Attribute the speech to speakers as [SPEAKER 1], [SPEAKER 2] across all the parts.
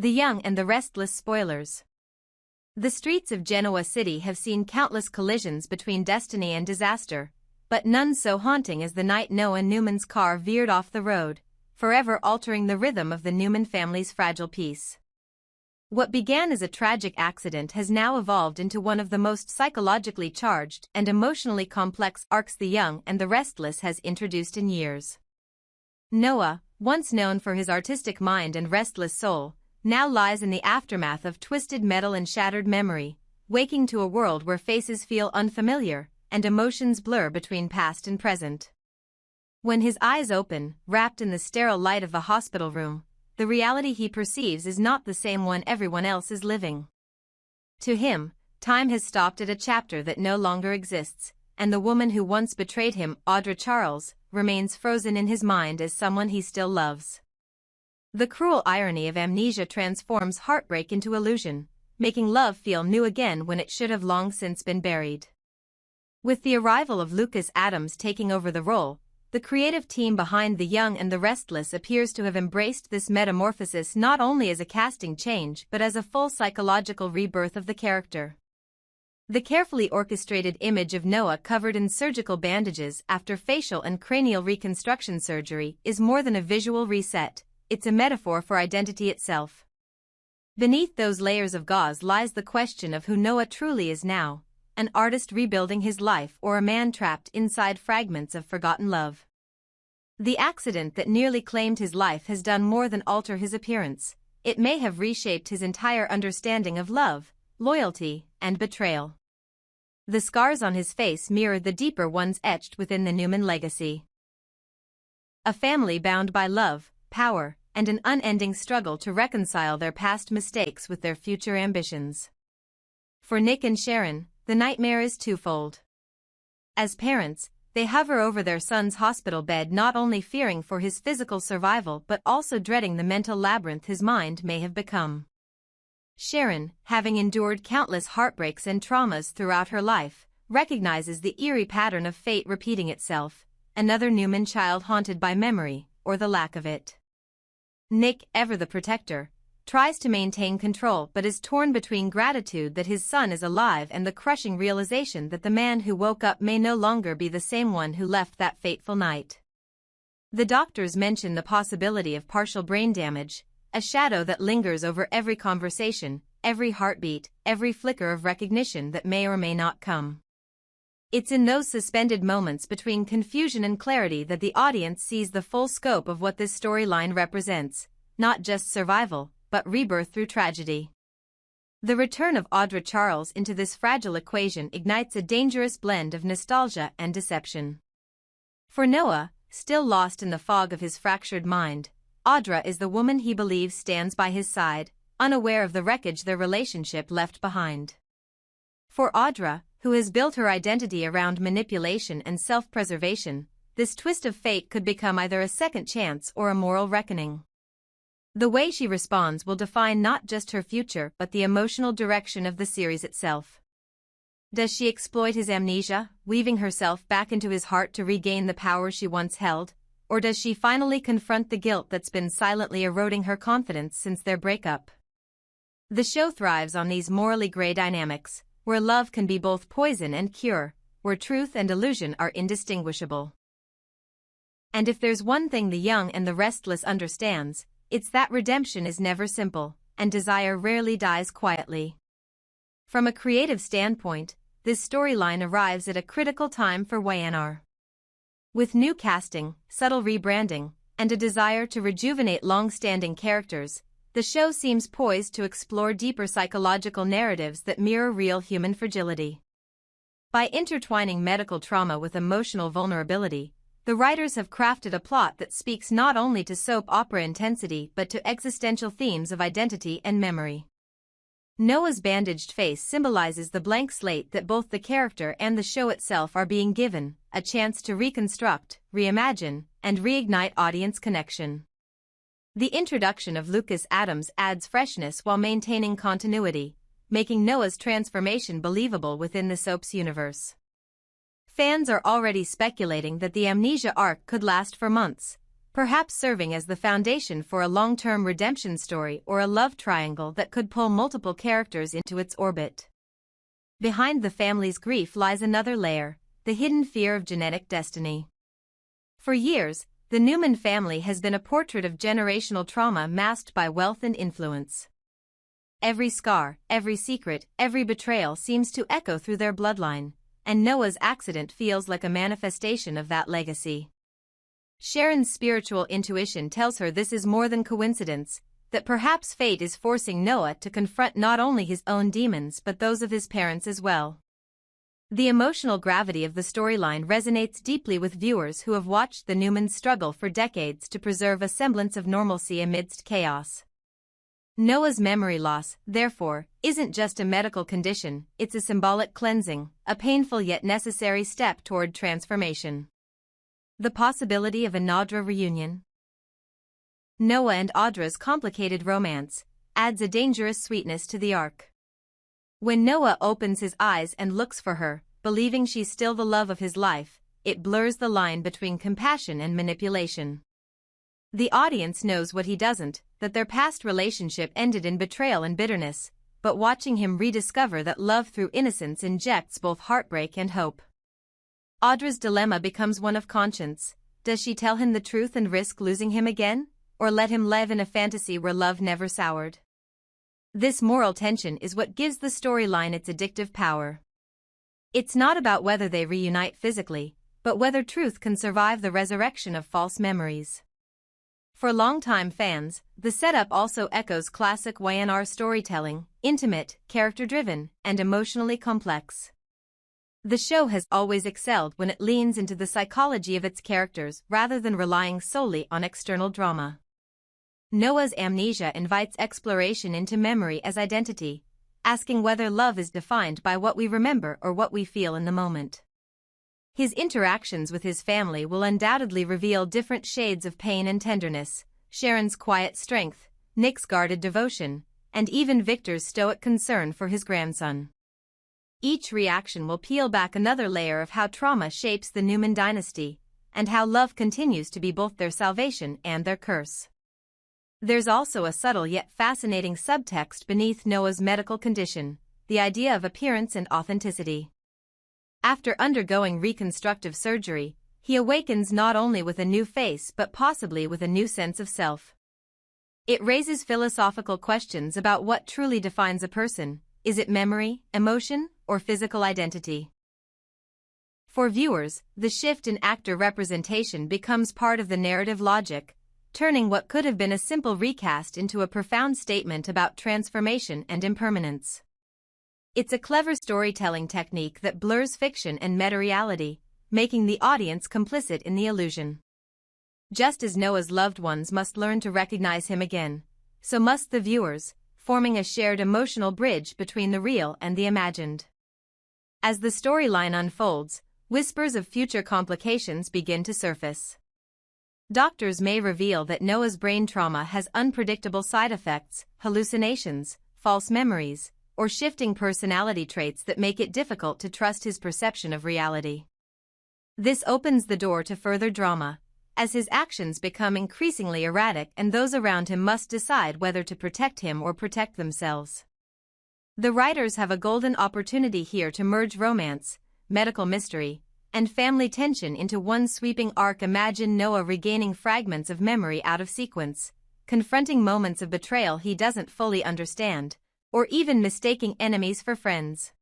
[SPEAKER 1] The Young and the Restless spoilers. The streets of Genoa City have seen countless collisions between destiny and disaster, but none so haunting as the night Noah Newman's car veered off the road, forever altering the rhythm of the Newman family's fragile peace. What began as a tragic accident has now evolved into one of the most psychologically charged and emotionally complex arcs The Young and the Restless has introduced in years. Noah, once known for his artistic mind and restless soul, now lies in the aftermath of twisted metal and shattered memory, waking to a world where faces feel unfamiliar and emotions blur between past and present. When his eyes open, wrapped in the sterile light of the hospital room, the reality he perceives is not the same one everyone else is living. To him, time has stopped at a chapter that no longer exists, and the woman who once betrayed him, Audra Charles, remains frozen in his mind as someone he still loves. The cruel irony of amnesia transforms heartbreak into illusion, making love feel new again when it should have long since been buried. With the arrival of Lucas Adams taking over the role, the creative team behind The Young and the Restless appears to have embraced this metamorphosis not only as a casting change but as a full psychological rebirth of the character. The carefully orchestrated image of Noah covered in surgical bandages after facial and cranial reconstruction surgery is more than a visual reset. It's a metaphor for identity itself. Beneath those layers of gauze lies the question of who Noah truly is now, an artist rebuilding his life or a man trapped inside fragments of forgotten love. The accident that nearly claimed his life has done more than alter his appearance. It may have reshaped his entire understanding of love, loyalty, and betrayal. The scars on his face mirror the deeper ones etched within the Newman legacy. A family bound by love, power, and an unending struggle to reconcile their past mistakes with their future ambitions. For Nick and Sharon, the nightmare is twofold. As parents, they hover over their son's hospital bed, not only fearing for his physical survival but also dreading the mental labyrinth his mind may have become. Sharon, having endured countless heartbreaks and traumas throughout her life, recognizes the eerie pattern of fate repeating itself, another Newman child haunted by memory, or the lack of it. Nick, ever the protector, tries to maintain control but is torn between gratitude that his son is alive and the crushing realization that the man who woke up may no longer be the same one who left that fateful night. The doctors mention the possibility of partial brain damage, a shadow that lingers over every conversation, every heartbeat, every flicker of recognition that may or may not come. It's in those suspended moments between confusion and clarity that the audience sees the full scope of what this storyline represents, not just survival, but rebirth through tragedy. The return of Audra Charles into this fragile equation ignites a dangerous blend of nostalgia and deception. For Noah, still lost in the fog of his fractured mind, Audra is the woman he believes stands by his side, unaware of the wreckage their relationship left behind. For Audra, who has built her identity around manipulation and self-preservation, this twist of fate could become either a second chance or a moral reckoning. The way she responds will define not just her future but the emotional direction of the series itself. Does she exploit his amnesia, weaving herself back into his heart to regain the power she once held, or does she finally confront the guilt that's been silently eroding her confidence since their breakup? The show thrives on these morally gray dynamics, where love can be both poison and cure, where truth and illusion are indistinguishable. And if there's one thing The Young and the Restless understands, it's that redemption is never simple, and desire rarely dies quietly. From a creative standpoint, this storyline arrives at a critical time for Y&R. With new casting, subtle rebranding, and a desire to rejuvenate long-standing characters, the show seems poised to explore deeper psychological narratives that mirror real human fragility. By intertwining medical trauma with emotional vulnerability, the writers have crafted a plot that speaks not only to soap opera intensity but to existential themes of identity and memory. Noah's bandaged face symbolizes the blank slate that both the character and the show itself are being given, a chance to reconstruct, reimagine, and reignite audience connection. The introduction of Lucas Adams adds freshness while maintaining continuity, making Noah's transformation believable within the soap's universe. Fans are already speculating that the amnesia arc could last for months, perhaps serving as the foundation for a long-term redemption story or a love triangle that could pull multiple characters into its orbit. Behind the family's grief lies another layer, the hidden fear of genetic destiny. For years, the Newman family has been a portrait of generational trauma masked by wealth and influence. Every scar, every secret, every betrayal seems to echo through their bloodline, and Noah's accident feels like a manifestation of that legacy. Sharon's spiritual intuition tells her this is more than coincidence, that perhaps fate is forcing Noah to confront not only his own demons but those of his parents as well. The emotional gravity of the storyline resonates deeply with viewers who have watched the Newmans struggle for decades to preserve a semblance of normalcy amidst chaos. Noah's memory loss, therefore, isn't just a medical condition, it's a symbolic cleansing, a painful yet necessary step toward transformation. The possibility of a Audra reunion. Noah and Audra's complicated romance adds a dangerous sweetness to the arc. When Noah opens his eyes and looks for her, believing she's still the love of his life, it blurs the line between compassion and manipulation. The audience knows what he doesn't, that their past relationship ended in betrayal and bitterness, but watching him rediscover that love through innocence injects both heartbreak and hope. Audra's dilemma becomes one of conscience. Does she tell him the truth and risk losing him again, or let him live in a fantasy where love never soured? This moral tension is what gives the storyline its addictive power. It's not about whether they reunite physically, but whether truth can survive the resurrection of false memories. For longtime fans, the setup also echoes classic Y&R storytelling, intimate, character-driven, and emotionally complex. The show has always excelled when it leans into the psychology of its characters rather than relying solely on external drama. Noah's amnesia invites exploration into memory as identity, asking whether love is defined by what we remember or what we feel in the moment. His interactions with his family will undoubtedly reveal different shades of pain and tenderness, Sharon's quiet strength, Nick's guarded devotion, and even Victor's stoic concern for his grandson. Each reaction will peel back another layer of how trauma shapes the Newman dynasty, and how love continues to be both their salvation and their curse. There's also a subtle yet fascinating subtext beneath Noah's medical condition, the idea of appearance and authenticity. After undergoing reconstructive surgery, he awakens not only with a new face but possibly with a new sense of self. It raises philosophical questions about what truly defines a person. Is it memory, emotion, or physical identity? For viewers, the shift in actor representation becomes part of the narrative logic, turning what could have been a simple recast into a profound statement about transformation and impermanence. It's a clever storytelling technique that blurs fiction and meta-reality, making the audience complicit in the illusion. Just as Noah's loved ones must learn to recognize him again, so must the viewers, forming a shared emotional bridge between the real and the imagined. As the storyline unfolds, whispers of future complications begin to surface. Doctors may reveal that Noah's brain trauma has unpredictable side effects, hallucinations, false memories, or shifting personality traits that make it difficult to trust his perception of reality. This opens the door to further drama, as his actions become increasingly erratic and those around him must decide whether to protect him or protect themselves. The writers have a golden opportunity here to merge romance, medical mystery, and family tension into one sweeping arc. Imagine Noah regaining fragments of memory out of sequence, confronting moments of betrayal he doesn't fully understand, or even mistaking enemies for friends.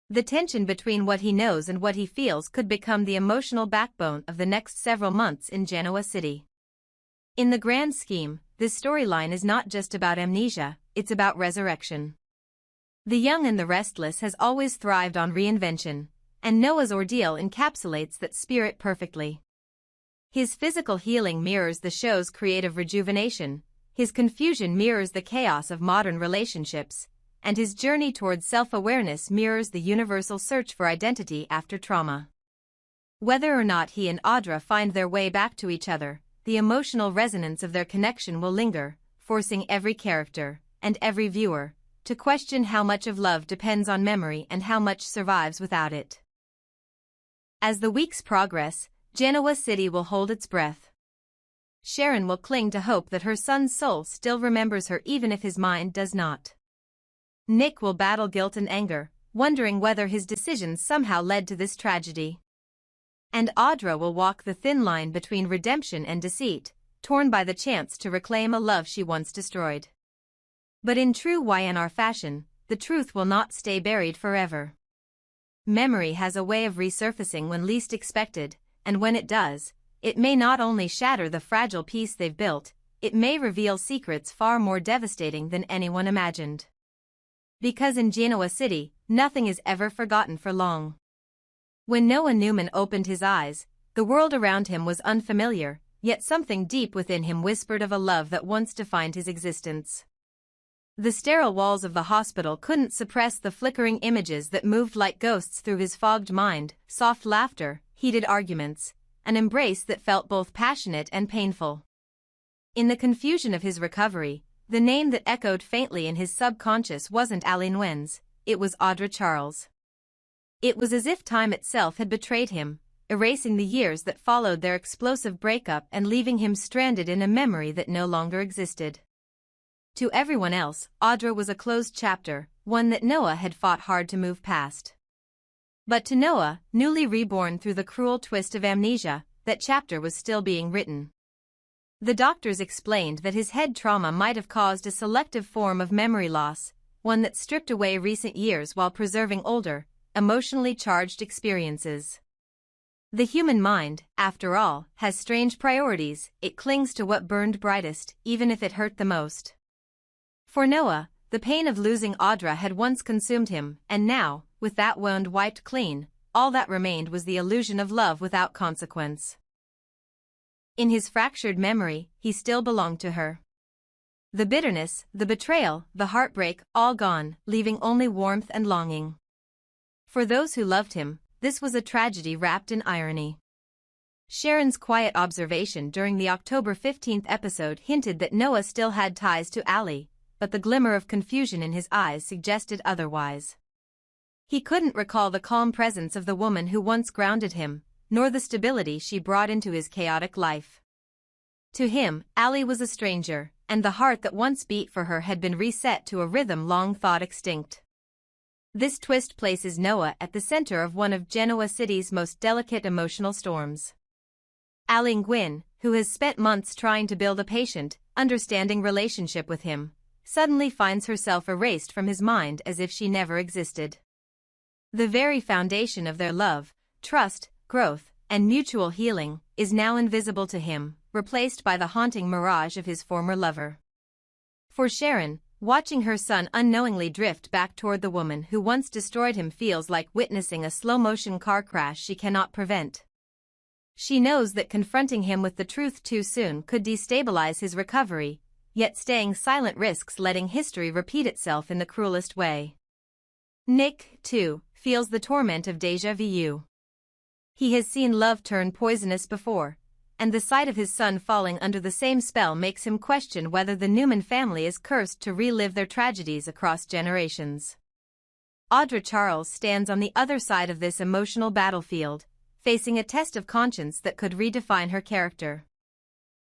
[SPEAKER 1] The tension between what he knows and what he feels could become the emotional backbone of the next several months in Genoa City. In the grand scheme, this storyline is not just about amnesia, it's about resurrection. The young and the restless has always thrived on reinvention, and Noah's ordeal encapsulates that spirit perfectly. His physical healing mirrors the show's creative rejuvenation, his confusion mirrors the chaos of modern relationships, and his journey towards self-awareness mirrors the universal search for identity after trauma. Whether or not he and Audra find their way back to each other, the emotional resonance of their connection will linger, forcing every character, and every viewer, to question how much of love depends on memory and how much survives without it. As the weeks progress, Genoa City will hold its breath. Sharon will cling to hope that her son's soul still remembers her even if his mind does not. Nick will battle guilt and anger, wondering whether his decisions somehow led to this tragedy. And Audra will walk the thin line between redemption and deceit, torn by the chance to reclaim a love she once destroyed. But in true Y&R fashion, the truth will not stay buried forever. Memory has a way of resurfacing when least expected, and when it does, it may not only shatter the fragile peace they've built, it may reveal secrets far more devastating than anyone imagined. Because in Genoa City, nothing is ever forgotten for long. When Noah Newman opened his eyes, the world around him was unfamiliar, yet something deep within him whispered of a love that once defined his existence. The sterile walls of the hospital couldn't suppress the flickering images that moved like ghosts through his fogged mind: soft laughter, heated arguments, an embrace that felt both passionate and painful. In the confusion of his recovery, the name that echoed faintly in his subconscious wasn't Ali Nguyen's, it was Audra Charles. It was as if time itself had betrayed him, erasing the years that followed their explosive breakup and leaving him stranded in a memory that no longer existed. To everyone else, Audra was a closed chapter, one that Noah had fought hard to move past. But to Noah, newly reborn through the cruel twist of amnesia, that chapter was still being written. The doctors explained that his head trauma might have caused a selective form of memory loss, one that stripped away recent years while preserving older, emotionally charged experiences. The human mind, after all, has strange priorities. It clings to what burned brightest, even if it hurt the most. For Noah, the pain of losing Audra had once consumed him, and now, with that wound wiped clean, all that remained was the illusion of love without consequence. In his fractured memory, he still belonged to her. The bitterness, the betrayal, the heartbreak, all gone, leaving only warmth and longing. For those who loved him, this was a tragedy wrapped in irony. Sharon's quiet observation during the October 15th episode hinted that Noah still had ties to Ali, but the glimmer of confusion in his eyes suggested otherwise. He couldn't recall the calm presence of the woman who once grounded him, nor the stability she brought into his chaotic life. To him, Ali was a stranger, and the heart that once beat for her had been reset to a rhythm long thought extinct. This twist places Noah at the center of one of Genoa City's most delicate emotional storms. Ali Nguyen, who has spent months trying to build a patient, understanding relationship with him, suddenly finds herself erased from his mind as if she never existed. The very foundation of their love, trust, growth, and mutual healing, is now invisible to him, replaced by the haunting mirage of his former lover. For Sharon, watching her son unknowingly drift back toward the woman who once destroyed him feels like witnessing a slow-motion car crash she cannot prevent. She knows that confronting him with the truth too soon could destabilize his recovery, yet staying silent risks letting history repeat itself in the cruelest way. Nick, too, feels the torment of déjà vu. He has seen love turn poisonous before, and the sight of his son falling under the same spell makes him question whether the Newman family is cursed to relive their tragedies across generations. Audra Charles stands on the other side of this emotional battlefield, facing a test of conscience that could redefine her character.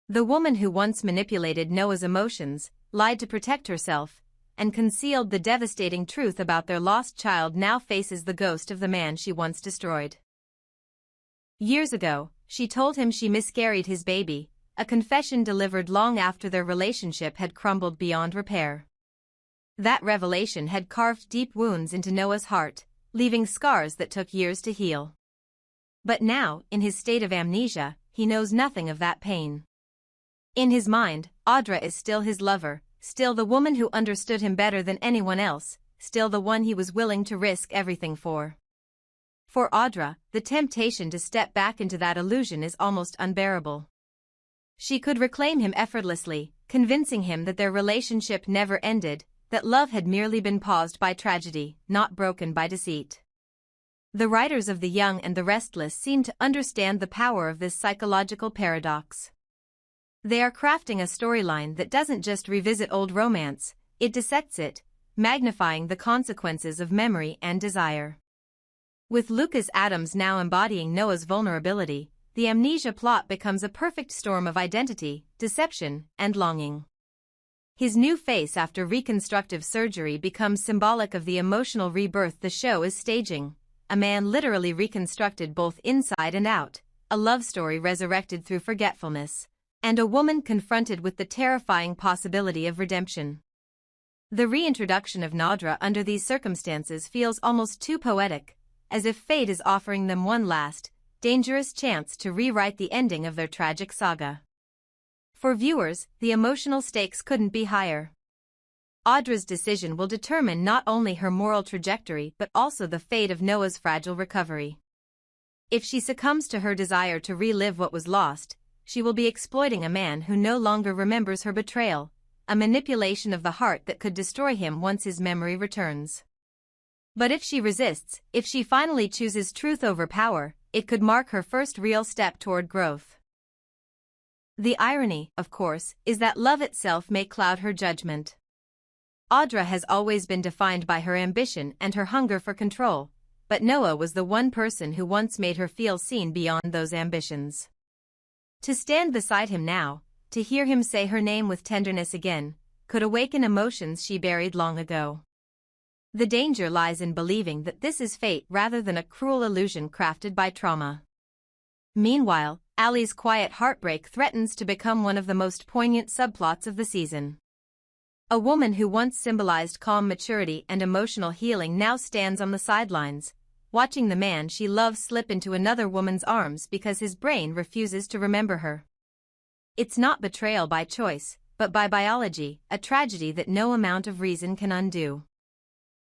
[SPEAKER 1] The woman who once manipulated Noah's emotions, lied to protect herself, and concealed the devastating truth about their lost child now faces the ghost of the man she once destroyed. Years ago, she told him she miscarried his baby, a confession delivered long after their relationship had crumbled beyond repair. That revelation had carved deep wounds into Noah's heart, leaving scars that took years to heal. But now, in his state of amnesia, he knows nothing of that pain. In his mind, Audra is still his lover, still the woman who understood him better than anyone else, still the one he was willing to risk everything for. For Audra, the temptation to step back into that illusion is almost unbearable. She could reclaim him effortlessly, convincing him that their relationship never ended, that love had merely been paused by tragedy, not broken by deceit. The writers of The Young and the Restless seem to understand the power of this psychological paradox. They are crafting a storyline that doesn't just revisit old romance, it dissects it, magnifying the consequences of memory and desire. With Lucas Adams now embodying Noah's vulnerability, the amnesia plot becomes a perfect storm of identity, deception, and longing. His new face after reconstructive surgery becomes symbolic of the emotional rebirth the show is staging, a man literally reconstructed both inside and out, a love story resurrected through forgetfulness, and a woman confronted with the terrifying possibility of redemption. The reintroduction of Nadra under these circumstances feels almost too poetic, as if fate is offering them one last, dangerous chance to rewrite the ending of their tragic saga. For viewers, the emotional stakes couldn't be higher. Audra's decision will determine not only her moral trajectory but also the fate of Noah's fragile recovery. If she succumbs to her desire to relive what was lost, she will be exploiting a man who no longer remembers her betrayal, a manipulation of the heart that could destroy him once his memory returns. But if she resists, if she finally chooses truth over power, it could mark her first real step toward growth. The irony, of course, is that love itself may cloud her judgment. Audra has always been defined by her ambition and her hunger for control, but Noah was the one person who once made her feel seen beyond those ambitions. To stand beside him now, to hear him say her name with tenderness again, could awaken emotions she buried long ago. The danger lies in believing that this is fate rather than a cruel illusion crafted by trauma. Meanwhile, Ali's quiet heartbreak threatens to become one of the most poignant subplots of the season. A woman who once symbolized calm maturity and emotional healing now stands on the sidelines, watching the man she loves slip into another woman's arms because his brain refuses to remember her. It's not betrayal by choice, but by biology, a tragedy that no amount of reason can undo.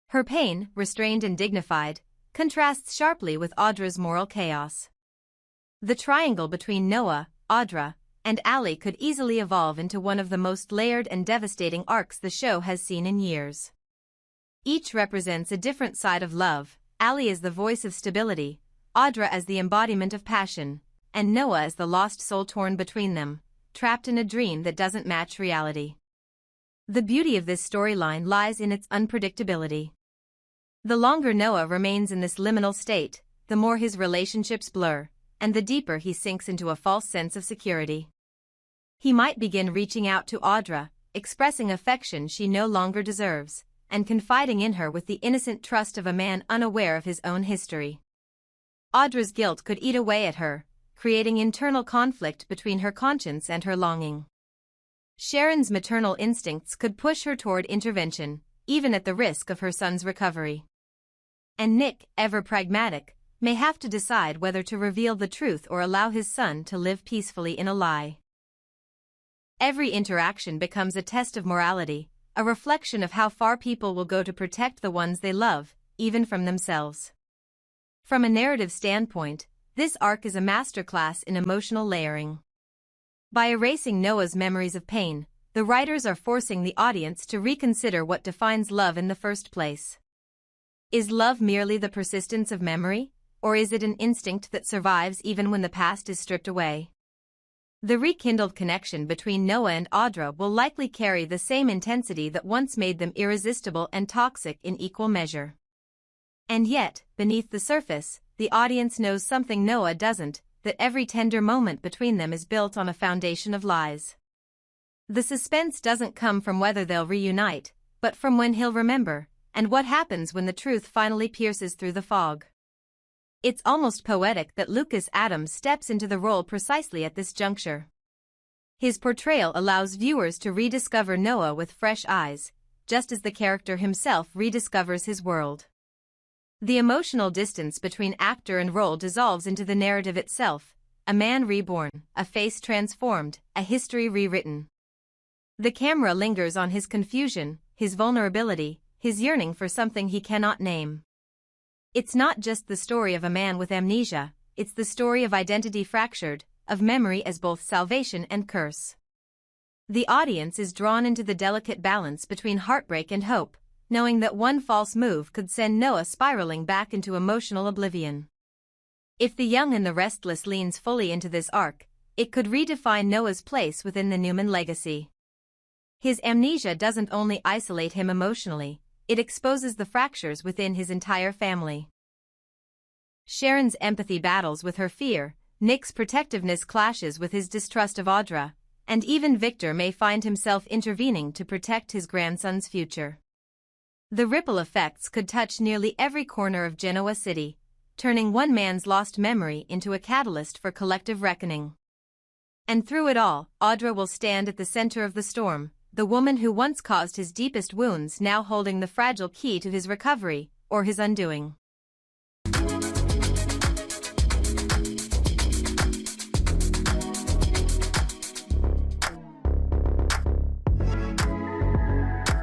[SPEAKER 1] Her pain, restrained and dignified, contrasts sharply with Audra's moral chaos. The triangle between Noah, Audra, and Ali could easily evolve into one of the most layered and devastating arcs the show has seen in years. Each represents a different side of love, Ali as the voice of stability, Audra as the embodiment of passion, and Noah as the lost soul torn between them, trapped in a dream that doesn't match reality. The beauty of this storyline lies in its unpredictability. The longer Noah remains in this liminal state, the more his relationships blur, and the deeper he sinks into a false sense of security. He might begin reaching out to Audra, expressing affection she no longer deserves, and confiding in her with the innocent trust of a man unaware of his own history. Audra's guilt could eat away at her, creating internal conflict between her conscience and her longing. Sharon's maternal instincts could push her toward intervention, even at the risk of her son's recovery. And Nick, ever pragmatic, may have to decide whether to reveal the truth or allow his son to live peacefully in a lie. Every interaction becomes a test of morality, a reflection of how far people will go to protect the ones they love, even from themselves. From a narrative standpoint, this arc is a masterclass in emotional layering. By erasing Noah's memories of pain, the writers are forcing the audience to reconsider what defines love in the first place. Is love merely the persistence of memory, or is it an instinct that survives even when the past is stripped away? The rekindled connection between Noah and Audra will likely carry the same intensity that once made them irresistible and toxic in equal measure. And yet, beneath the surface, the audience knows something Noah doesn't, that every tender moment between them is built on a foundation of lies. The suspense doesn't come from whether they'll reunite, but from when he'll remember, and what happens when the truth finally pierces through the fog. It's almost poetic that Lucas Adams steps into the role precisely at this juncture. His portrayal allows viewers to rediscover Noah with fresh eyes, just as the character himself rediscovers his world. The emotional distance between actor and role dissolves into the narrative itself, a man reborn, a face transformed, a history rewritten. The camera lingers on his confusion, his vulnerability, his yearning for something he cannot name. It's not just the story of a man with amnesia, it's the story of identity fractured, of memory as both salvation and curse. The audience is drawn into the delicate balance between heartbreak and hope, knowing that one false move could send Noah spiraling back into emotional oblivion. If The Young and the Restless leans fully into this arc, it could redefine Noah's place within the Newman legacy. His amnesia doesn't only isolate him emotionally, it exposes the fractures within his entire family. Sharon's empathy battles with her fear, Nick's protectiveness clashes with his distrust of Audra, and even Victor may find himself intervening to protect his grandson's future. The ripple effects could touch nearly every corner of Genoa City, turning one man's lost memory into a catalyst for collective reckoning. And through it all, Audra will stand at the center of the storm, the woman who once caused his deepest wounds now holding the fragile key to his recovery, or his undoing.